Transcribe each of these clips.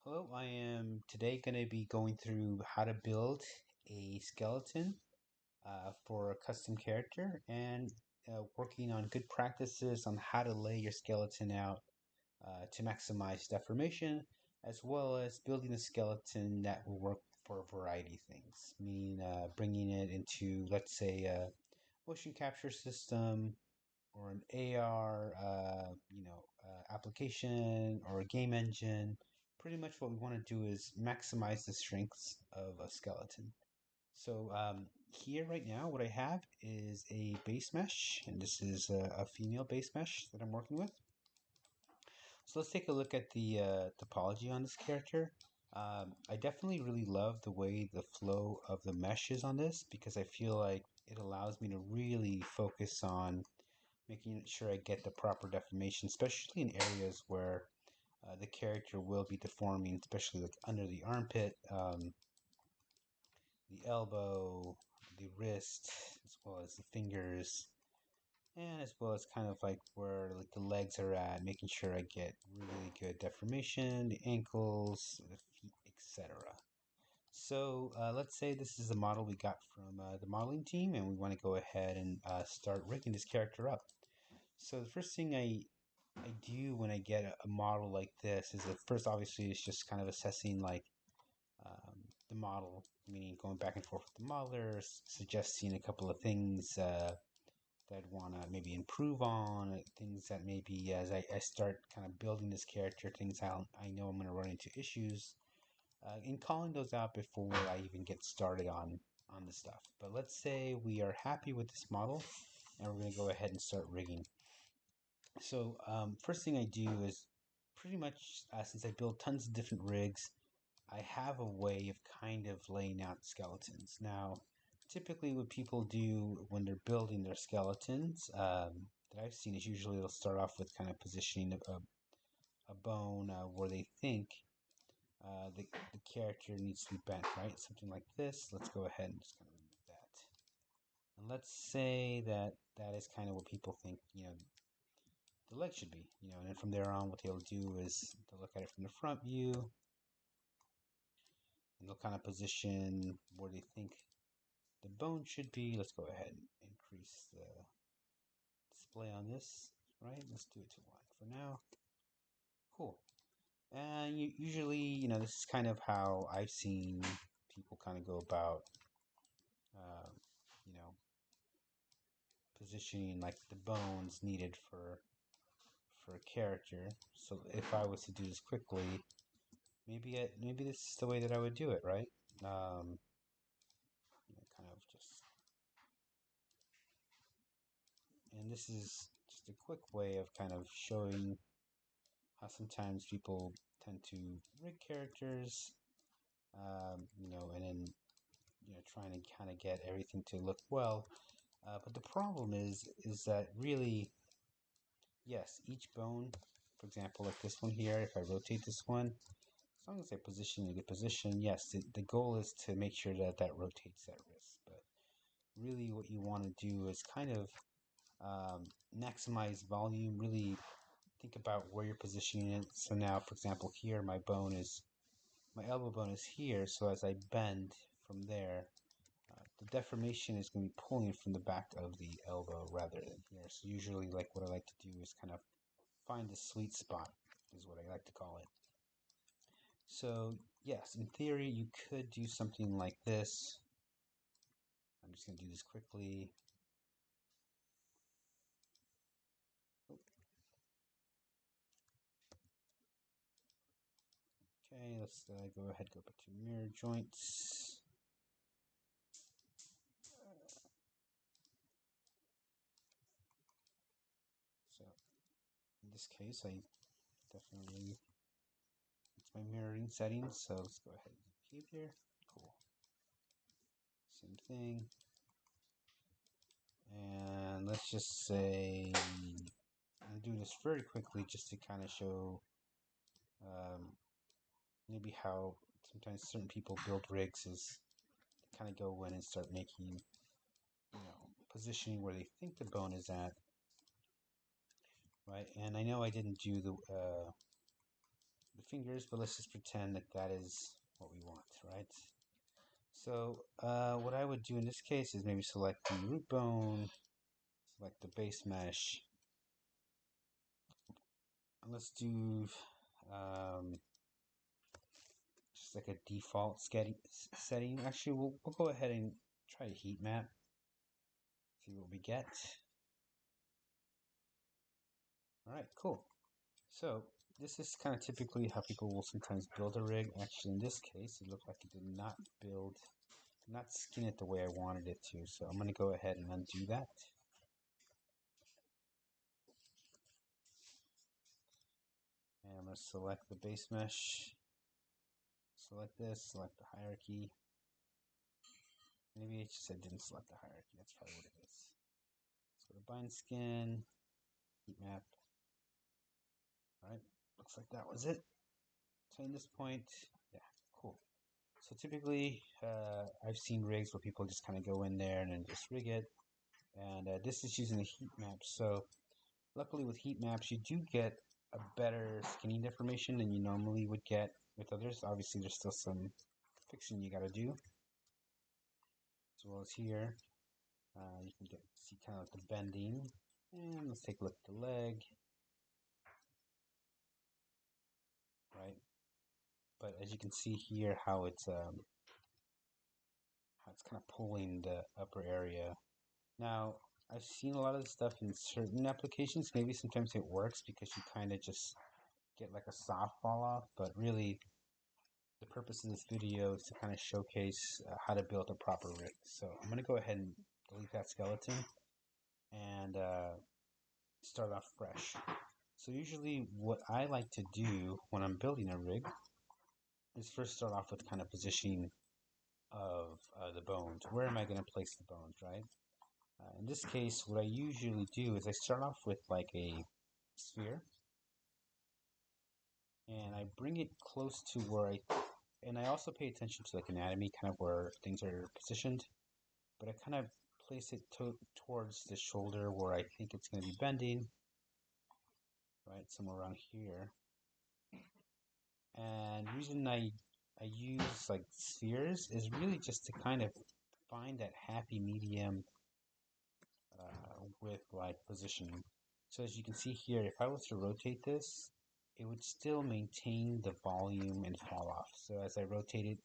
Hello, I am today going to be going through how to build a skeleton for a custom character and working on good practices on how to lay your skeleton out to maximize deformation, as well as building a skeleton that will work for a variety of things, meaning bringing it into, let's say, a motion capture system or an AR, application or a game engine. Pretty much what we want to do is maximize the strengths of a skeleton. So here right now, what I have is a base mesh, and this is a female base mesh that I'm working with. So let's take a look at the topology on this character. I definitely really love the way the flow of the mesh is on this because I feel like it allows me to really focus on making sure I get the proper deformation, especially in areas where the character will be deforming, especially like under the armpit, the elbow, the wrist, as well as the fingers, and as well as kind of like where like the legs are at, making sure I get really good deformation, the ankles, the feet, etc. So let's say this is a model we got from the modeling team, and we want to go ahead and start rigging this character up. So the first thing I do when I get a model like this is that first, obviously, it's just kind of assessing like the model, meaning going back and forth with the modeler, suggesting a couple of things that I'd want to maybe improve on, things that maybe as I start kind of building this character, things I know I'm going to run into issues, and calling those out before I even get started on the stuff. But let's say we are happy with this model, and we're going to go ahead and start rigging. So first thing I do is pretty much since I build tons of different rigs, I have a way of kind of laying out skeletons. Now, typically what people do when they're building their skeletons that I've seen is usually they'll start off with kind of positioning a bone where they think the character needs to be bent, right? Something like this. Let's go ahead and just kind of remove that. And let's say that that is kind of what people think, the leg should be, and then from there on, what they'll do is they'll look at it from the front view and they'll kind of position where they think the bone should be. Let's go ahead and increase the display on this, right? Let's do it to 1 for now. Cool. And usually, this is kind of how I've seen people kind of go about, uh, you know, positioning like the bones needed for a character. So if I was to do this quickly, maybe this is the way that I would do it, right? Kind of just, and this is just a quick way of kind of showing how sometimes people tend to rig characters, and then trying to kind of get everything to look well. But the problem is that really, yes, each bone, for example, like this one here, if I rotate this one, as long as I position in a good position, yes, the goal is to make sure that that rotates that wrist. But really, what you want to do is kind of maximize volume, really think about where you're positioning it. So now, for example, here my elbow bone is here. So as I bend from there, the deformation is going to be pulling from the back of the elbow rather than here. So usually, like what I like to do is kind of find the sweet spot, is what I like to call it. So yes, in theory, you could do something like this. I'm just going to do this quickly. Okay, let's go ahead, go back to mirror joints. So in this case, I definitely, it's my mirroring settings, so let's go ahead and keep here. Cool. Same thing. And let's just say, I'm doing this very quickly just to kind of show um, maybe how sometimes certain people build rigs is to kind of go in and start making, positioning where they think the bone is at, right? And I know I didn't do the fingers, but let's just pretend that that is what we want, right? So what I would do in this case is maybe select the root bone, select the base mesh. And let's do just like a default setting. Actually, we'll go ahead and try a heat map, see what we get. All right, cool. So this is kind of typically how people will sometimes build a rig. Actually, in this case, it looked like it did not skin it the way I wanted it to. So I'm going to go ahead and undo that. And I'm going to select the base mesh, select this, select the hierarchy. Maybe it's just I didn't select the hierarchy. That's probably what it is. So the bind skin, heat map. All right, looks like that was it. So in this point, yeah, cool. So typically, I've seen rigs where people just kind of go in there and then just rig it. And this is using the heat map. So luckily with heat maps, you do get a better skinning deformation than you normally would get with others. Obviously, there's still some fixing you got to do. As well as here, you can see kind of like the bending. And let's take a look at the leg. Right? But as you can see here, how it's kind of pulling the upper area. Now, I've seen a lot of this stuff in certain applications. Maybe sometimes it works because you kind of just get like a soft fall off, but really the purpose of this video is to kind of showcase how to build a proper rig. So I'm going to go ahead and delete that skeleton and start off fresh. So usually what I like to do when I'm building a rig is first start off with kind of positioning of the bones. Where am I going to place the bones, right? In this case, what I usually do is I start off with like a sphere and I bring it close to where and I also pay attention to like anatomy, kind of where things are positioned, but I kind of place it towards the shoulder where I think it's going to be bending, right, somewhere around here. And the reason I use like spheres is really just to kind of find that happy medium with like positioning. So as you can see here, if I was to rotate this, it would still maintain the volume and fall off. So as I rotate it,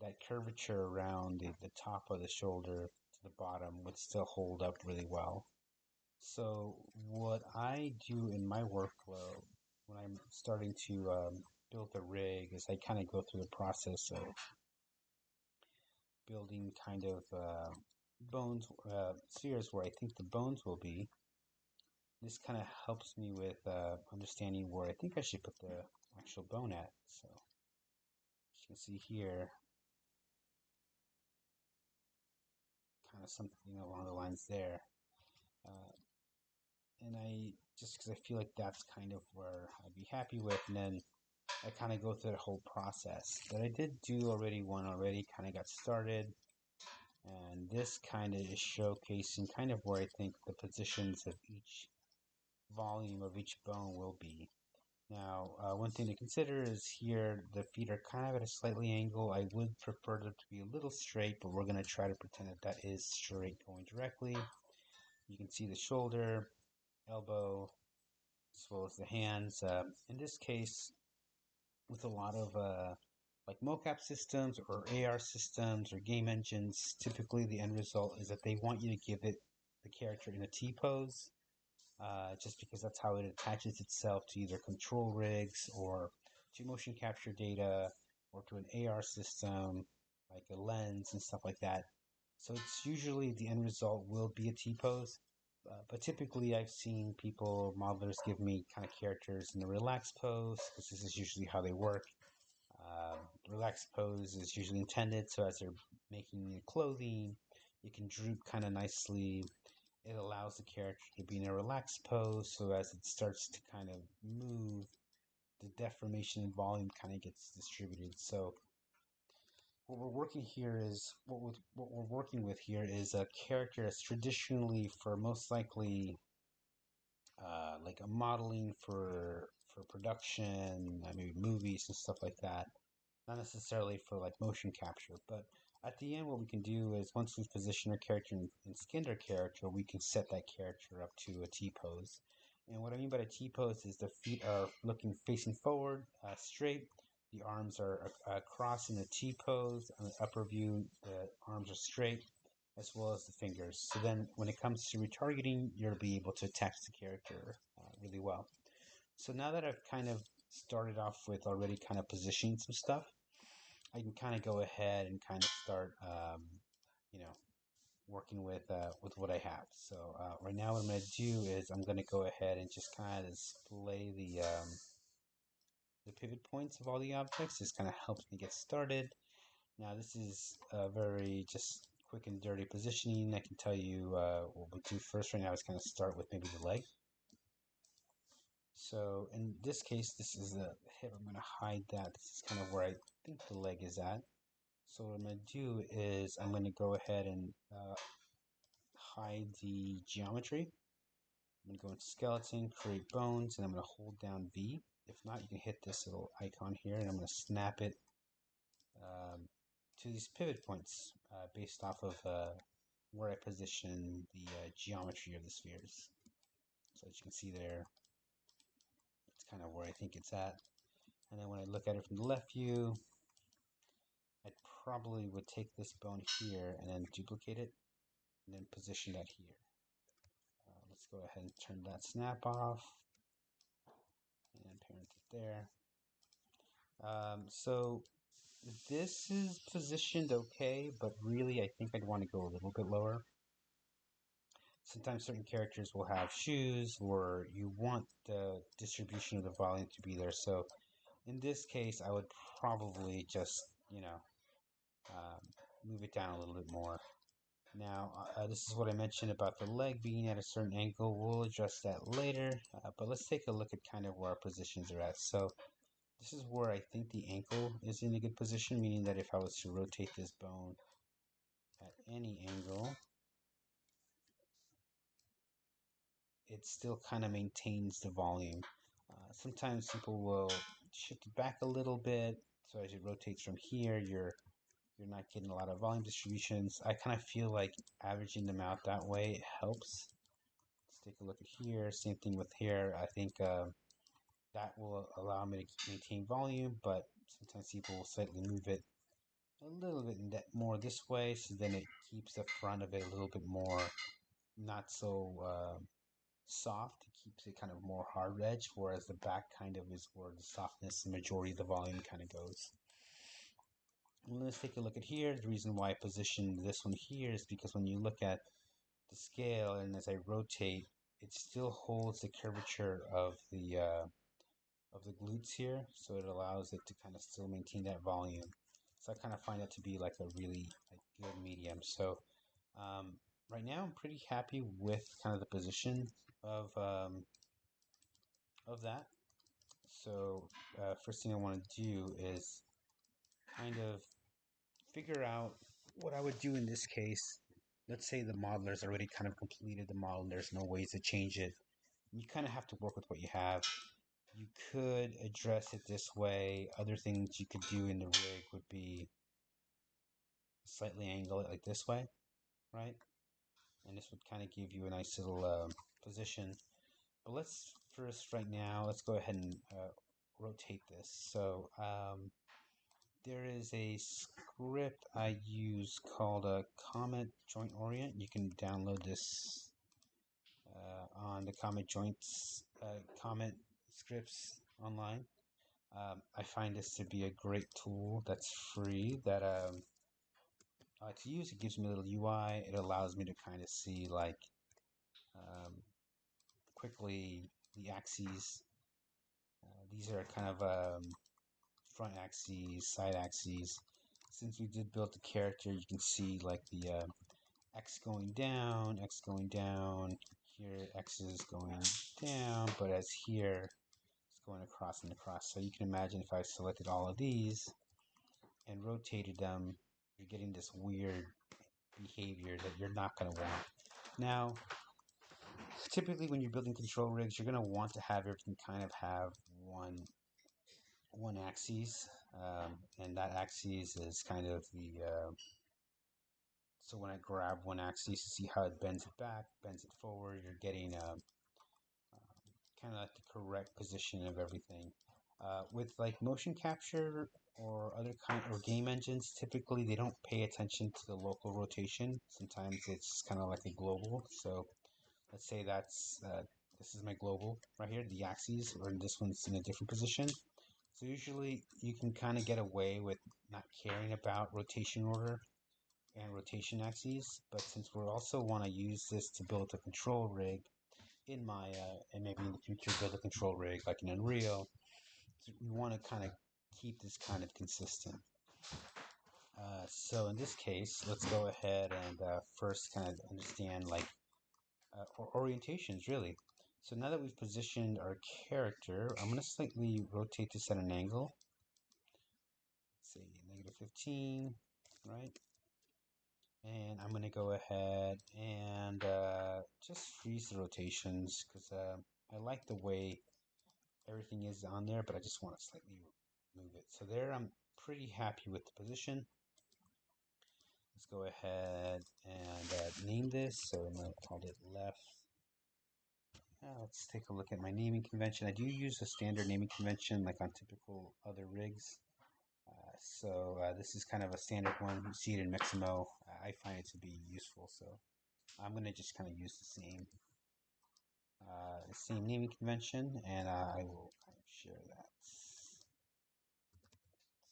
that curvature around the top of the shoulder to the bottom would still hold up really well. So what I do in my workflow when I'm starting to build a rig is I kind of go through the process of building kind of bones, spheres where I think the bones will be. This kind of helps me with understanding where I think I should put the actual bone at. So as you can see here, kind of something along the lines there. And I just because I feel like that's kind of where I'd be happy with, and then I kind of go through that whole process. But I did do one already, kind of got started, and this kind of is showcasing kind of where I think the positions of each volume of each bone will be. Now, one thing to consider is here the feet are kind of at a slightly angle. I would prefer them to be a little straight, but we're going to try to pretend that that is straight going directly. You can see the shoulder, elbow, as well as the hands. In this case, with a lot of like mocap systems or AR systems or game engines, typically the end result is that they want you to give it the character in a T pose. Just because that's how it attaches itself to either control rigs or to motion capture data or to an AR system like a lens and stuff like that. So it's usually the end result will be a T-pose. But typically I've seen people, modelers give me kind of characters in the relaxed pose because this is usually how they work. Relaxed pose is usually intended so as they're making the clothing, you can droop kind of nicely. It allows the character to be in a relaxed pose so as it starts to kind of move, the deformation and volume kind of gets distributed. So what we're working with here is a character that's traditionally for most likely like a modeling for for production, maybe movies and stuff like that. Not necessarily for like motion capture, but at the end, what we can do is once we've positioned our character and skinned our character, we can set that character up to a T pose. And what I mean by a T pose is the feet are looking facing forward, straight. The arms are across in a T pose. On the upper view, the arms are straight, as well as the fingers. So then, when it comes to retargeting, you'll be able to attach the character really well. So now that I've kind of started off with already kind of positioning some stuff, I can kind of go ahead and kind of start, you know, working with what I have. So right now, what I'm going to do is I'm going to go ahead and just kind of display the pivot points of all the objects. This kind of helps me get started. Now, this is a very just quick and dirty positioning. I can tell you what we'll do first right now is kind of start with maybe the leg. So in this case, this is the hip. I'm going to hide that. This is kind of where I think the leg is at. So what I'm going to do is I'm going to go ahead and hide the geometry. I'm going to go into skeleton, create bones, and I'm going to hold down V. If not, you can hit this little icon here, and I'm going to snap it to these pivot points based off of where I position the geometry of the spheres. So as you can see there, it's kind of where I think it's at. And then when I look at it from the left view, I probably would take this bone here and then duplicate it and then position that here. Let's go ahead and turn that snap off and parent it there. So this is positioned okay, but really I think I'd want to go a little bit lower. Sometimes certain characters will have shoes or you want the distribution of the volume to be there. So in this case, I would probably just, move it down a little bit more. Now, this is what I mentioned about the leg being at a certain angle. We'll address that later, but let's take a look at kind of where our positions are at. So this is where I think the ankle is in a good position, meaning that if I was to rotate this bone at any angle, it still kind of maintains the volume. Sometimes people will shift it back a little bit, so as it rotates from here, you're not getting a lot of volume distributions. I kind of feel like averaging them out that way helps. Let's take a look at here. Same thing with here. I think that will allow me to maintain volume, but sometimes people will slightly move it a little bit more this way, so then it keeps the front of it a little bit more not so soft. It keeps it kind of more hard edge, whereas the back kind of is where the softness, the majority of the volume kind of goes. Let's take a look at here. The reason why I positioned this one here is because when you look at the scale and as I rotate, it still holds the curvature of the glutes here, so it allows it to kind of still maintain that volume. So I kind of find that to be like a really good medium. So right now I'm pretty happy with kind of the position of that. So first thing I want to do is kind of figure out what I would do in this case. Let's say the modeler's already kind of completed the model and there's no ways to change it. You kind of have to work with what you have. You could address it this way. Other things you could do in the rig would be slightly angle it like this way, right? And this would kind of give you a nice little position. But let's first, right now, let's go ahead and rotate this. So there is a script I use called a Comet Joint Orient. You can download this on the Comet Joints, Comet scripts online. I find this to be a great tool that's free that to use. It gives me a little UI. It allows me to kind of see like quickly the axes. These are kind of front axes, side axes. Since we did build the character, you can see like the X going down, X going down. Here, X is going down, but as here, it's going across and across. So you can imagine if I selected all of these and rotated them, you're getting this weird behavior that you're not going to want. Now, typically when you're building control rigs, you're going to want to have everything kind of have one axis, and that axis is kind of the so when I grab one axis, see how it bends it back, bends it forward. You're getting kind of like the correct position of everything. With like motion capture or other kind or game engines, typically they don't pay attention to the local rotation. Sometimes it's kind of like a global. So let's say that's this is my global right here, the axes, or this one's in a different position. So usually you can kind of get away with not caring about rotation order and rotation axes, but since we also want to use this to build a control rig in Maya and maybe in the future build a control rig like in Unreal, we want to kind of keep this kind of consistent. So in this case, let's go ahead and first kind of understand like orientations really. So now that we've positioned our character, I'm going to slightly rotate this at an angle. Let's say -15, right? And I'm going to go ahead and just freeze the rotations because I like the way everything is on there, but I just want to slightly move it. So there, I'm pretty happy with the position. Let's go ahead and name this. So I'm going to call it left. Let's take a look at my naming convention. I do use a standard naming convention like on typical other rigs. This is kind of a standard one. You see it in Mixamo. I find it to be useful, so I'm going to just kind of use the same naming convention, and I will kind of share that.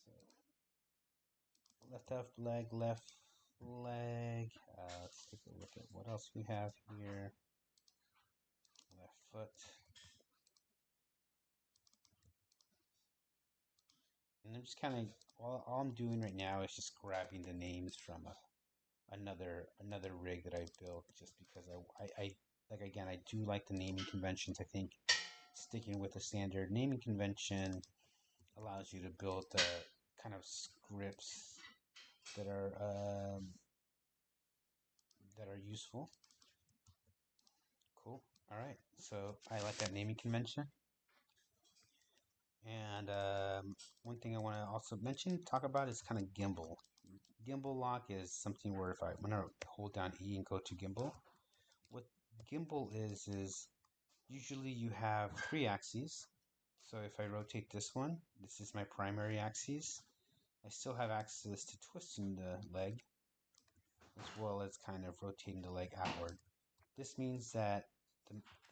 So left leg, left leg. Let's take a look at what else we have here. Left foot. And I'm just kind of all I'm doing right now is just grabbing the names from another rig that I built, just because I like again I do like the naming conventions. I think sticking with a standard naming convention allows you to build kind of scripts that are useful. Cool. All right. So I like that naming convention. And one thing I want to also talk about is kind of gimbal. Gimbal lock is something where if I'm gonna hold down E and go to gimbal, what gimbal is usually you have three axes. So if I rotate this one, this is my primary axis. I still have access to twisting the leg as well as kind of rotating the leg outward. This means that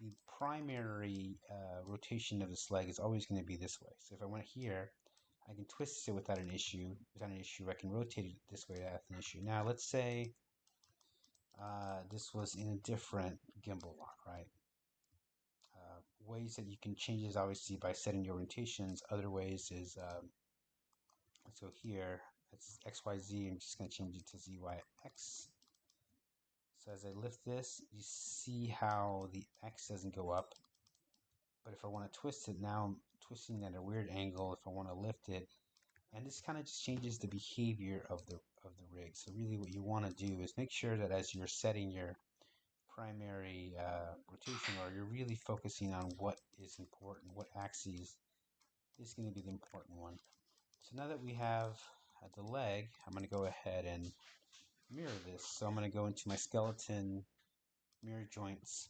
the primary rotation of this leg is always going to be this way. So if I went here, I can twist it without an issue. Without an issue, I can rotate it this way without an issue. Now let's say this was in a different gimbal lock, right? Ways that you can change this obviously by setting your orientations. Other ways is let's go here. That's XYZ. I'm just going to change it to ZYX. So as I lift this, you see how the X doesn't go up. But if I want to twist it, now I'm twisting at a weird angle if I want to lift it. And this kind of just changes the behavior of the rig. So really what you want to do is make sure that as you're setting your primary rotation, or you're really focusing on what is important, what axis is going to be the important one. So now that we have the leg, I'm going to go ahead and mirror this. So I'm going to go into my skeleton mirror joints.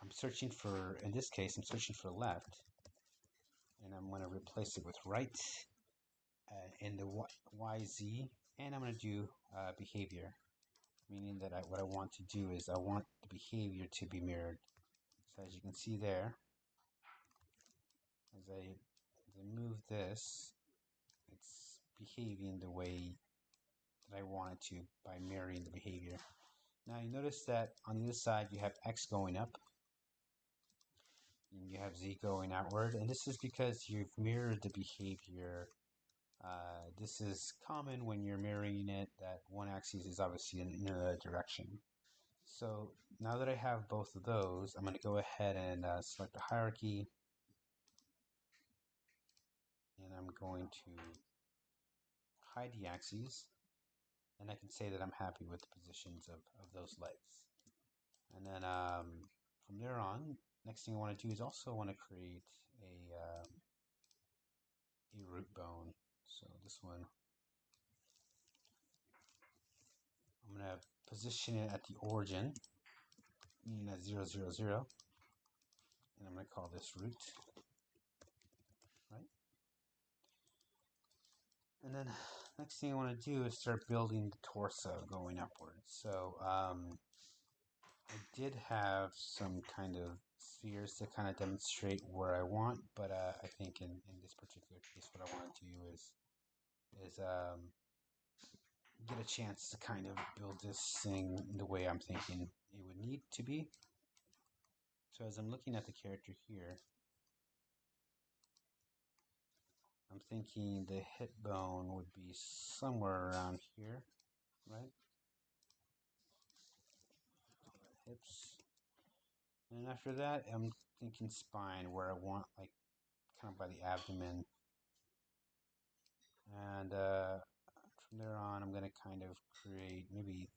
I'm searching for, in this case, I'm searching for left, and I'm going to replace it with right in the YZ, and I'm going to do behavior, meaning that what I want to do is I want the behavior to be mirrored. So as you can see there, as I move this, it's behaving the way that I want it to by mirroring the behavior. Now you notice that on the other side you have X going up, and you have Z going outward, and this is because you've mirrored the behavior. This is common when you're mirroring it, that one axis is obviously in another direction. So now that I have both of those, I'm going to go ahead and select the hierarchy, and I'm going to hide the axes, and I can say that I'm happy with the positions of those legs. And then from there on, Next thing I want to do is also want to create a root bone. So this one, I'm going to position it at the origin, meaning at 0, 0, 0. And I'm going to call this root, right? And then next thing I want to do is start building the torso going upwards. So I did have some kind of spheres to kind of demonstrate where I want, but I think in this particular case, what I want to do is get a chance to kind of build this thing the way I'm thinking it would need to be. So as I'm looking at the character here, I'm thinking the hip bone would be somewhere around here, right? Hips. And after that, I'm thinking spine, where I want like kind of by the abdomen. And from there on, I'm going to kind of create maybe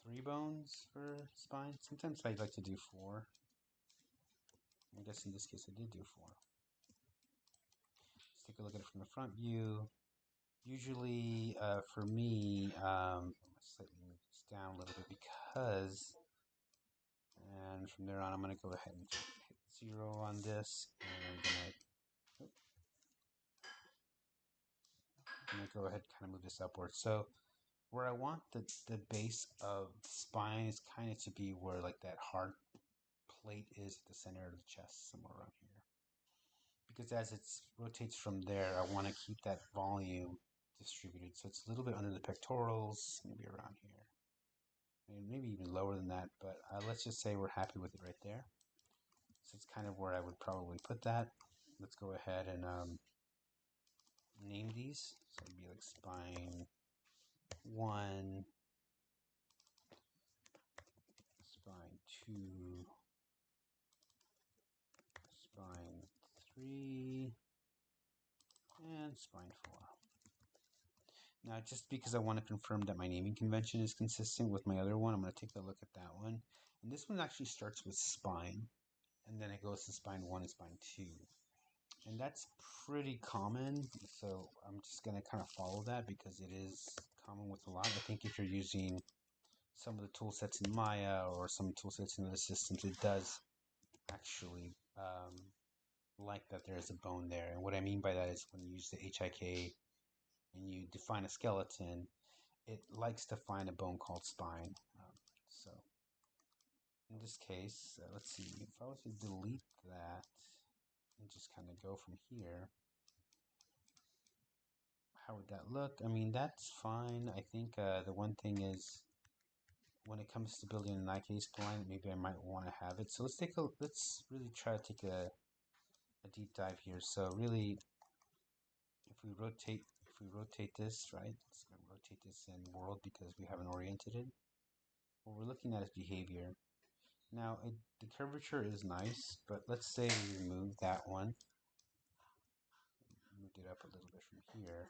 3 bones for spine. Sometimes I like to do 4. I guess in this case I did do 4. Let's take a look at it from the front view. Usually, for me, I'm slightly move this down a little bit because, and from there on, I'm going to go ahead and hit 0 on this, and I'm going to go ahead and kind of move this upwards. So where I want the base of the spine is kind of to be where like that hard plate is at the center of the chest, somewhere around here. Because as it rotates from there, I want to keep that volume distributed. So it's a little bit under the pectorals, maybe around here. Maybe even lower than that, but let's just say we're happy with it right there. So it's kind of where I would probably put that. Let's go ahead and name these. So it'd be like spine 1, spine 2, spine 3, and spine 4. Now, just because I want to confirm that my naming convention is consistent with my other one, I'm going to take a look at that one. And this one actually starts with spine, and then it goes to spine 1 and spine 2. And that's pretty common, so I'm just going to kind of follow that because it is common with a lot. I think if you're using some of the tool sets in Maya or some tool sets in other systems, it does actually like that there's a bone there. And what I mean by that is when you use the HIK and you define a skeleton, it likes to find a bone called spine. So in this case, let's see, if I was to delete that and just kind of go from here, how would that look? I mean, that's fine. I think the one thing is when it comes to building an IK spline, maybe I might want to have it. So let's really try to take a deep dive here. So really, if we rotate this, right? Let's rotate this in world because we haven't oriented it. What we're looking at is behavior. Now, the curvature is nice, but let's say we remove that one, moved it up a little bit from here,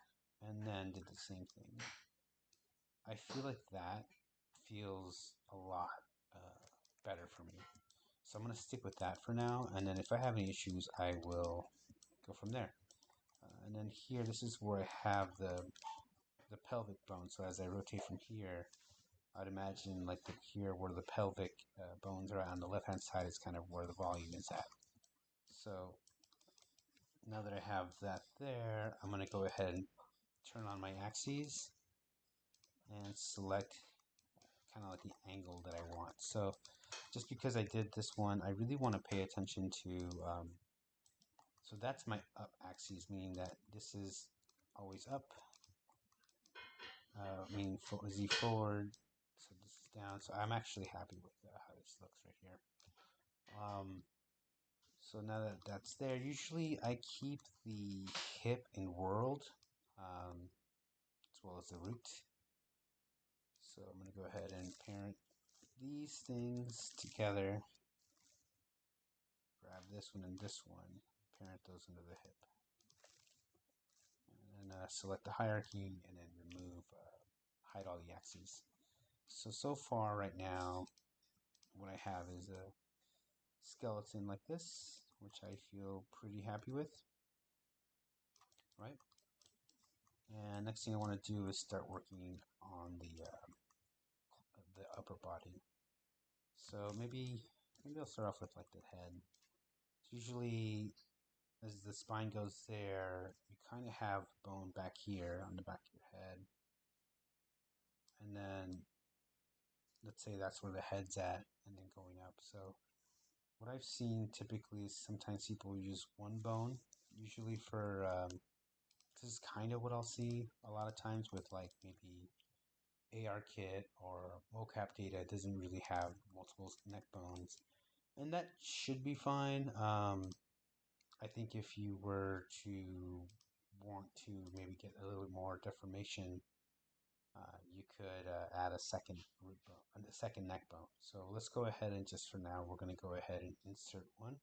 and then did the same thing. I feel like that feels a lot better for me. So I'm going to stick with that for now, and then if I have any issues, I will go from there. And then here, this is where I have the pelvic bone. So as I rotate from here, I'd imagine like here where the pelvic bones are on the left-hand side is kind of where the volume is at. So now that I have that there, I'm going to go ahead and turn on my axes and select kind of like the angle that I want. So just because I did this one, I really want to pay attention to, so that's my up axis, meaning that this is always up, meaning Z forward, so this is down. So I'm actually happy with how this looks right here. So now that that's there, usually I keep the hip in world as well as the root. So I'm going to go ahead and parent these things together. Grab this one and this one, parent those into the hip. And then select the hierarchy and then remove, hide all the axes. So far right now, what I have is skeleton like this, which I feel pretty happy with, right? And next thing I want to do is start working on the upper body. So maybe I'll start off with like the head. Usually, as the spine goes there, you kind of have bone back here on the back of your head, and then let's say that's where the head's at, and then going up. So what I've seen typically is sometimes people use one bone, usually for this is kind of what I'll see a lot of times with like maybe AR kit or mocap data. It doesn't really have multiple neck bones, and that should be fine. I think if you were to want to maybe get a little bit more deformation, you could add a second root bone, a second neck bone. So let's go ahead and just for now, we're going to go ahead and insert one.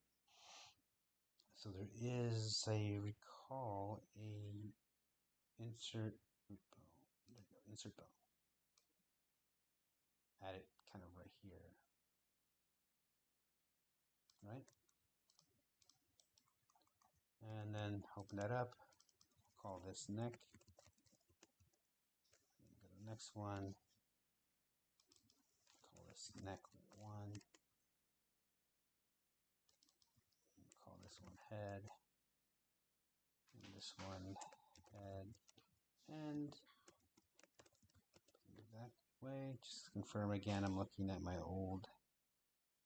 So there is a recall a insert root bone. There you go, insert bone. Add it kind of right here, right? And then open that up. Call this neck. Go to the next one. Call this neck 1. Call this one head. And this one head. And that way. Just confirm again. I'm looking at my old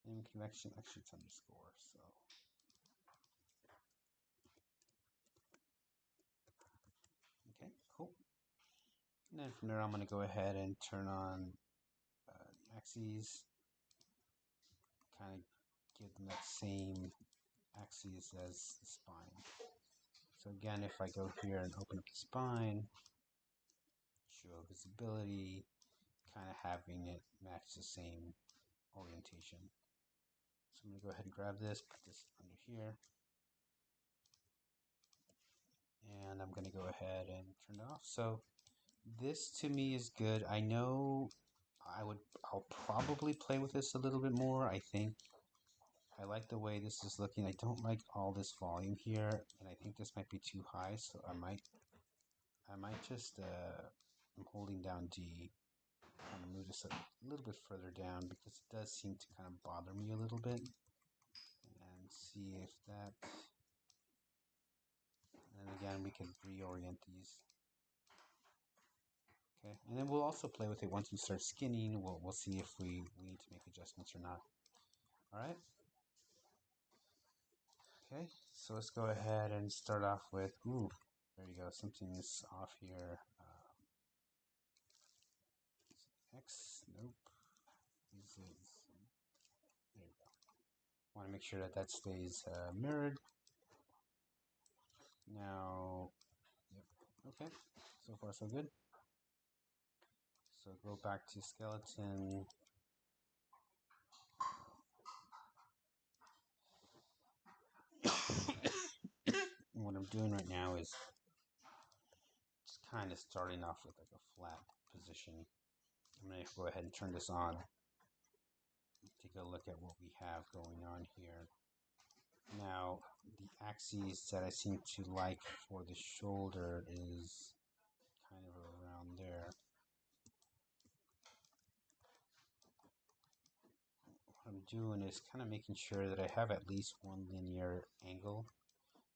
name connection. Actually, it's underscore. So okay, cool. And then from there, I'm going to go ahead and turn on the axes. Kind of give them that same axes as the spine. So again, if I go here and open up the spine, show visibility, kind of having it match the same orientation. So I'm going to go ahead and grab this, put this under here, and I'm going to go ahead and turn it off. So this to me is good. I know I'll probably play with this a little bit more. I think I like the way this is looking. I don't like all this volume here, and I think this might be too high, so I might just I'm holding down D. I'm gonna move this a little bit further down because it does seem to kind of bother me a little bit, and see if that. And again, we can reorient these. Okay, and then we'll also play with it once we start skinning. We'll see if we need to make adjustments or not. All right. Okay, so let's go ahead and start off with, ooh, there you go, something's off here. X, nope, this is, there you go. Want to make sure that that stays mirrored. Now, yep, okay, so far so good. So go back to skeleton. And what I'm doing right now is just kind of starting off with like a flat position. I'm going to go ahead and turn this on. Take a look at what we have going on here. Now, the axes that I seem to like for the shoulder is kind of around there. What I'm doing is kind of making sure that I have at least one linear angle,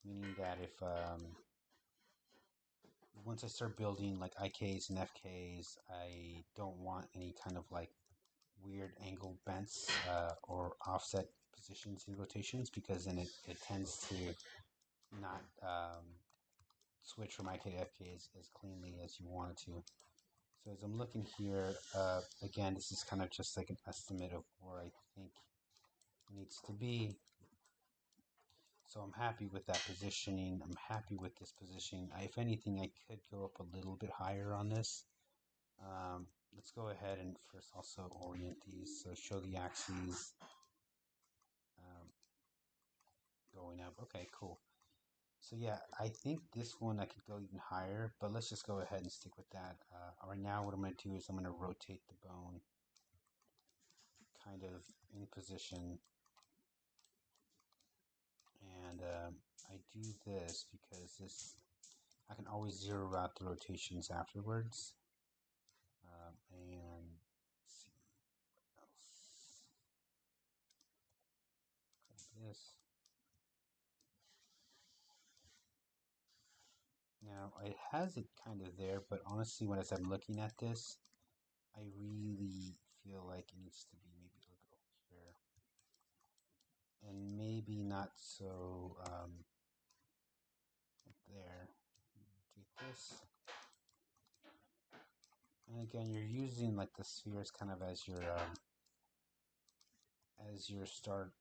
meaning that if once I start building like IKs and FKs, I don't want any kind of like weird angle bends or offset positions in rotations, because then it tends to not switch from IK to FK as cleanly as you want it to. So as I'm looking here, again, this is kind of just like an estimate of where I think it needs to be. So I'm happy with that positioning. I'm happy with this positioning. If anything, I could go up a little bit higher on this. Let's go ahead and first also orient these. So show the axes going up. Okay, cool. So yeah, I think this one I could go even higher, but let's just go ahead and stick with that. Right now what I'm going to do is I'm going to rotate the bone kind of in position And I do this because this I can always zero out the rotations afterwards. And let's see what else. Grab this. Now it has it kind of there, but honestly, when as I'm looking at this, I really feel like it needs to be maybe a little bit over here, and maybe not so there. Take this, and again, you're using like the spheres kind of as your start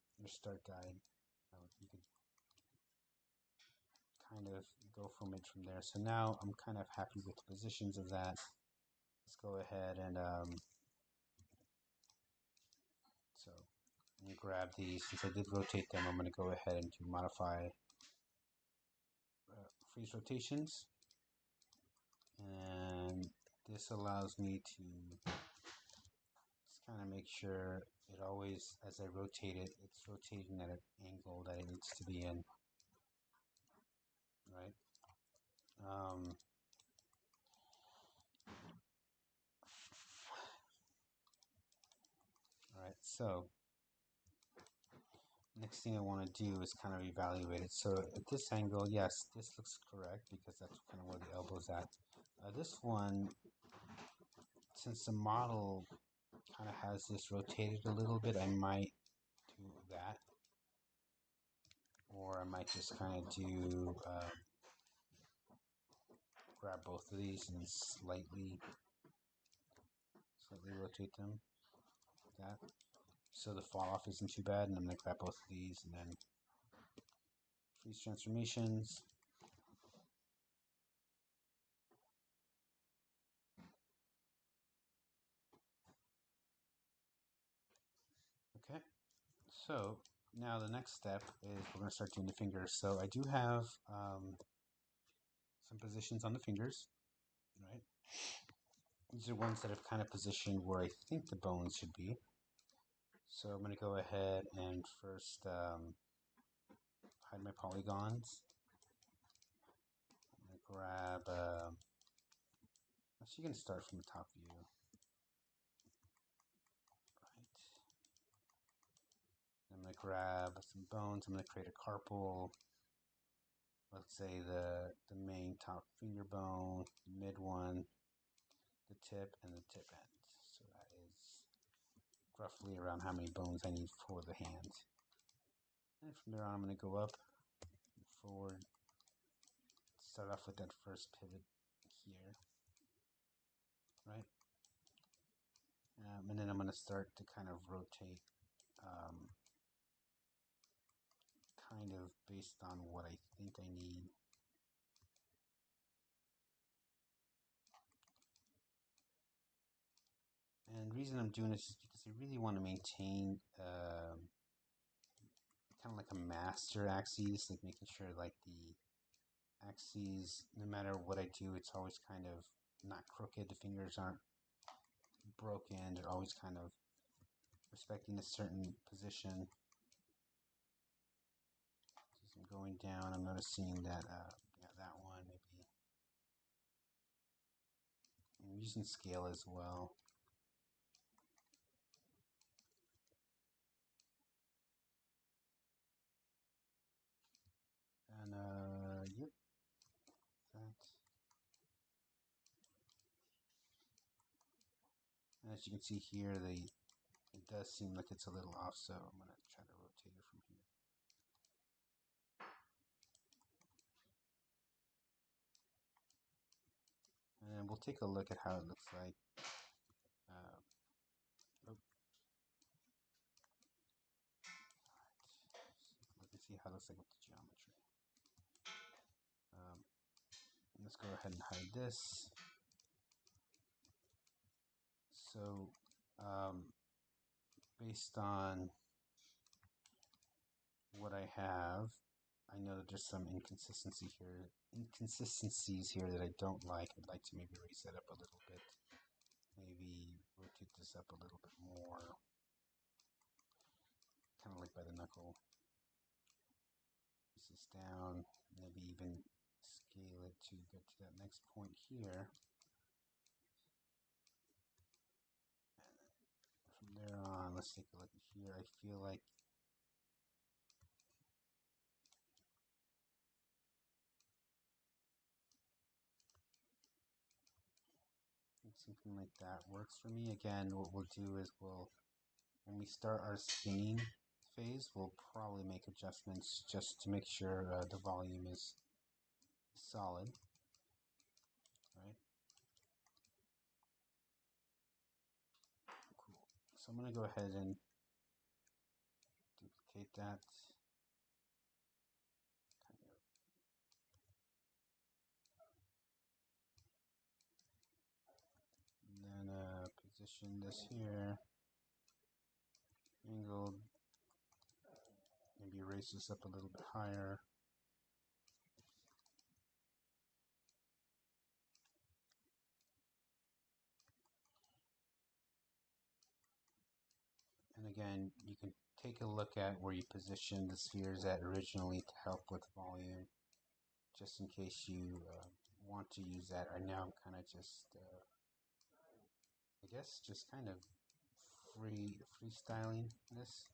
guide. You could kind of go from it from there. So now I'm kind of happy with the positions of that. Let's go ahead and so I'm gonna grab these. Since I did rotate them, I'm gonna go ahead and to modify freeze rotations, and this allows me to just kind of make sure it always, as I rotate it, it's rotating at an angle that it needs to be in, right? All right, so next thing I want to do is kind of evaluate it. So at this angle, yes, this looks correct because that's kind of where the elbow's at. This one, since the model kind of has this rotated a little bit, I might do that. Or I might just kind of do, grab both of these and slightly rotate them like that. So the fall off isn't too bad, and I'm going to grab both of these and then freeze transformations. Okay, so now the next step is we're going to start doing the fingers. So I do have some positions on the fingers, right? These are ones that I've kind of positioned where I think the bones should be. So I'm going to go ahead and first hide my polygons. I'm going to grab, actually going to start from the top view. Right. I'm going to grab some bones. I'm going to create a carpal. Let's say the main top finger bone, the mid one, the tip, and the tip end. So that is roughly around how many bones I need for the hand. And from there on, I'm going to go up and forward. Start off with that first pivot here, right? And then I'm going to start to kind of rotate, kind of based on what I think I need. And the reason I'm doing this is because I really want to maintain kind of like a master axis, like making sure like the axes, no matter what I do, it's always kind of not crooked. The fingers aren't broken. They're always kind of respecting a certain position. As I'm going down, I'm noticing that, yeah, that one maybe. I'm using scale as well. And, yep, that. And as you can see here, it does seem like it's a little off, so I'm going to try to rotate it from here. And we'll take a look at how it looks like. Oh. Let me see how it looks like with the geometry. Let's go ahead and hide this. So, based on what I have, I know that there's some inconsistencies here that I don't like. I'd like to maybe raise that up a little bit. Maybe rotate this up a little bit more. Kind of like by the knuckle. this down, maybe even scale it to get to that next point here. And from there on, let's take a look at here. I feel like something like that works for me. Again, what we'll do is when we start our skinning phase, we'll probably make adjustments just to make sure the volume is solid, right? Cool. So I'm going to go ahead and duplicate that. And then position this here, angled, maybe raise this up a little bit higher. And again, you can take a look at where you positioned the spheres at originally to help with volume, just in case you want to use that. Right now I'm kind of just, I guess, just kind of freestyling this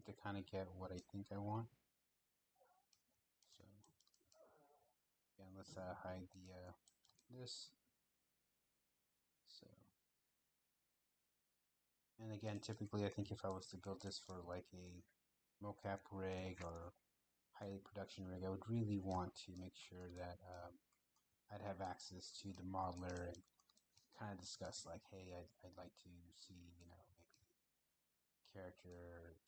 to kind of get what I think I want. So yeah, let's hide the this. So, and again, typically I think if I was to build this for like a mocap rig or highly production rig, I would really want to make sure that I'd have access to the modeler and kind of discuss like, hey, I'd like to see, maybe characters'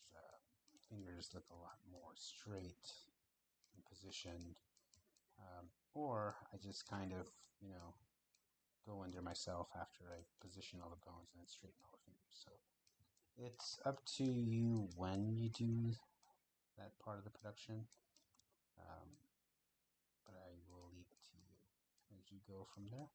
fingers look a lot more straight and positioned. Or I just kind of, go under myself after I position all the bones and then straighten all the fingers. So it's up to you when you do that part of the production. But I will leave it to you as you go from there.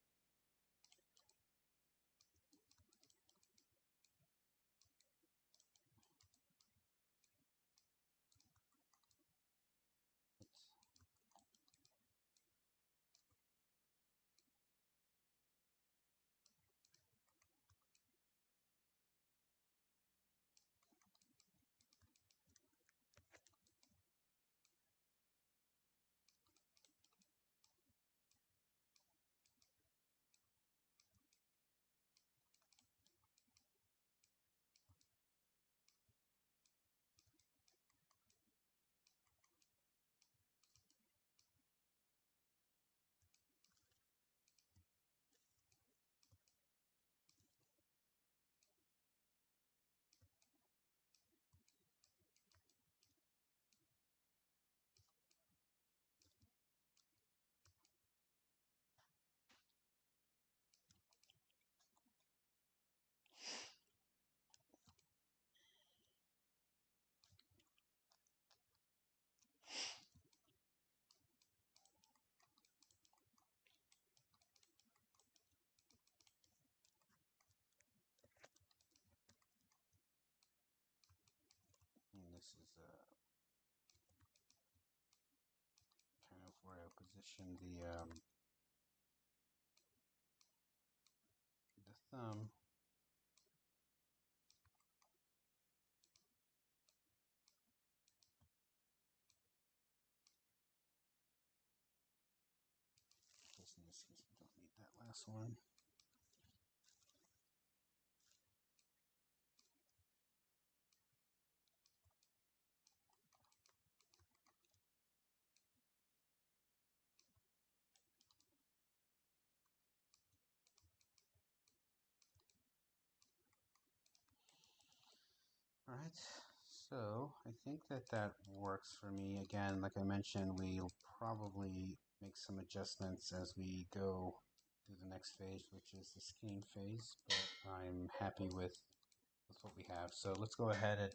And this is kind of where I position the thumb. Just in this case, we don't need that last one. All right, so I think that works for me. Again, like I mentioned, we'll probably make some adjustments as we go through the next phase, which is the skinning phase, but I'm happy with what we have. So let's go ahead and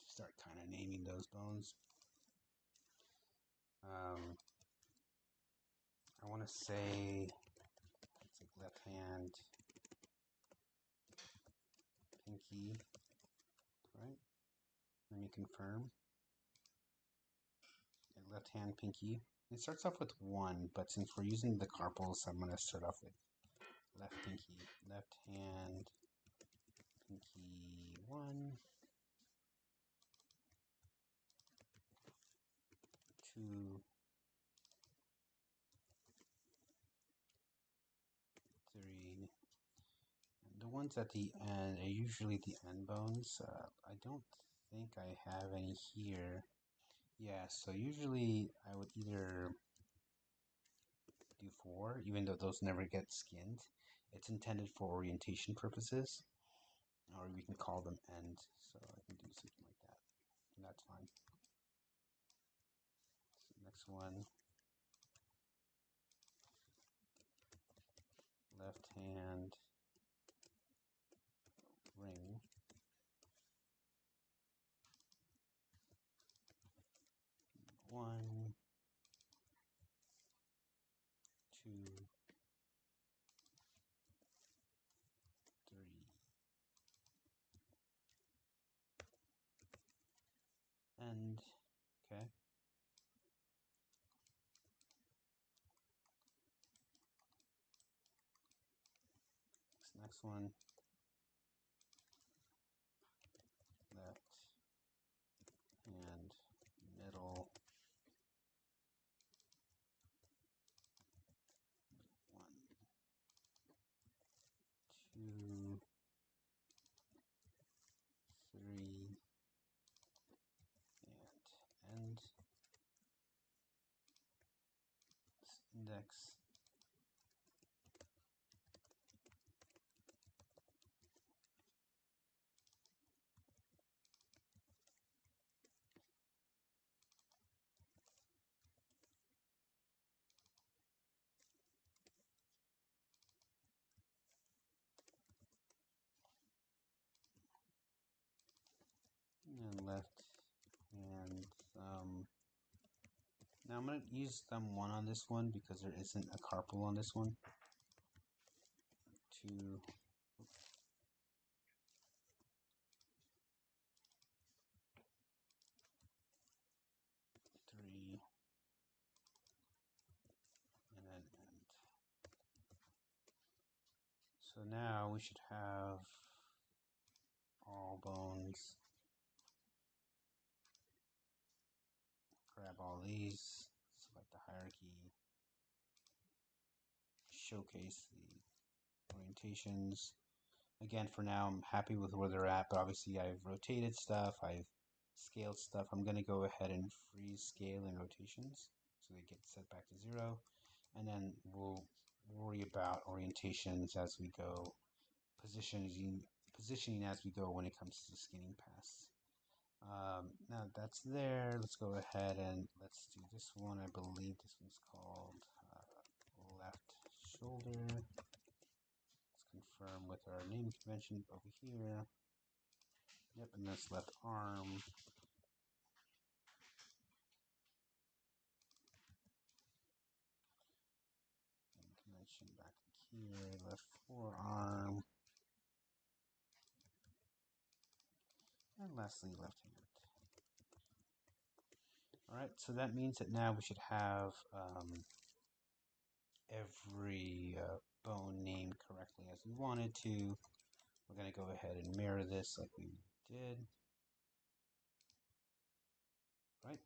start kind of naming those bones. I want to say it's like left hand, pinky, right? Let me confirm. It left hand pinky. It starts off with 1, but since we're using the carpals, I'm going to start off with left pinky, left hand, pinky 1, 2, 3. The ones at the end are usually the end bones. I don't think I have any here. Yeah, so usually I would either do 4, even though those never get skinned. It's intended for orientation purposes, or we can call them end, so I can do something like that, and that's fine. So next one, left hand, ring, 1, 2, 3, end. Okay. Next one, left hand, middle, 1, 2, 3, and end. Index, and left hand thumb. Now I'm going to use thumb 1 on this one because there isn't a carpal on this one. 2, 3, and then end. So now we should have all bones. Grab all these, select the hierarchy, showcase the orientations. Again, for now, I'm happy with where they're at, but obviously I've rotated stuff, I've scaled stuff. I'm going to go ahead and freeze scale and rotations so they get set back to 0. And then we'll worry about orientations as we go, positioning as we go when it comes to the skinning pass. Now that's there. Let's go ahead and let's do this one. I believe this one's called left shoulder. Let's confirm with our naming convention over here. Yep, and that's left arm. Naming convention back here. Left forearm. And lastly, left hand. Alright, so that means that now we should have every bone named correctly as we wanted to. We're going to go ahead and mirror this like we did. Right,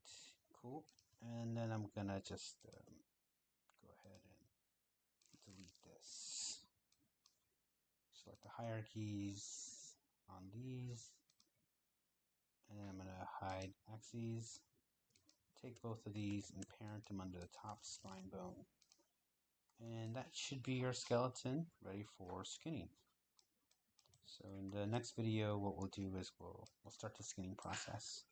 cool. And then I'm going to just go ahead and delete this. Select the hierarchies on these. And then I'm going to hide axes. Take both of these and parent them under the top spine bone. And that should be your skeleton ready for skinning. So in the next video, what we'll do is we'll start the skinning process.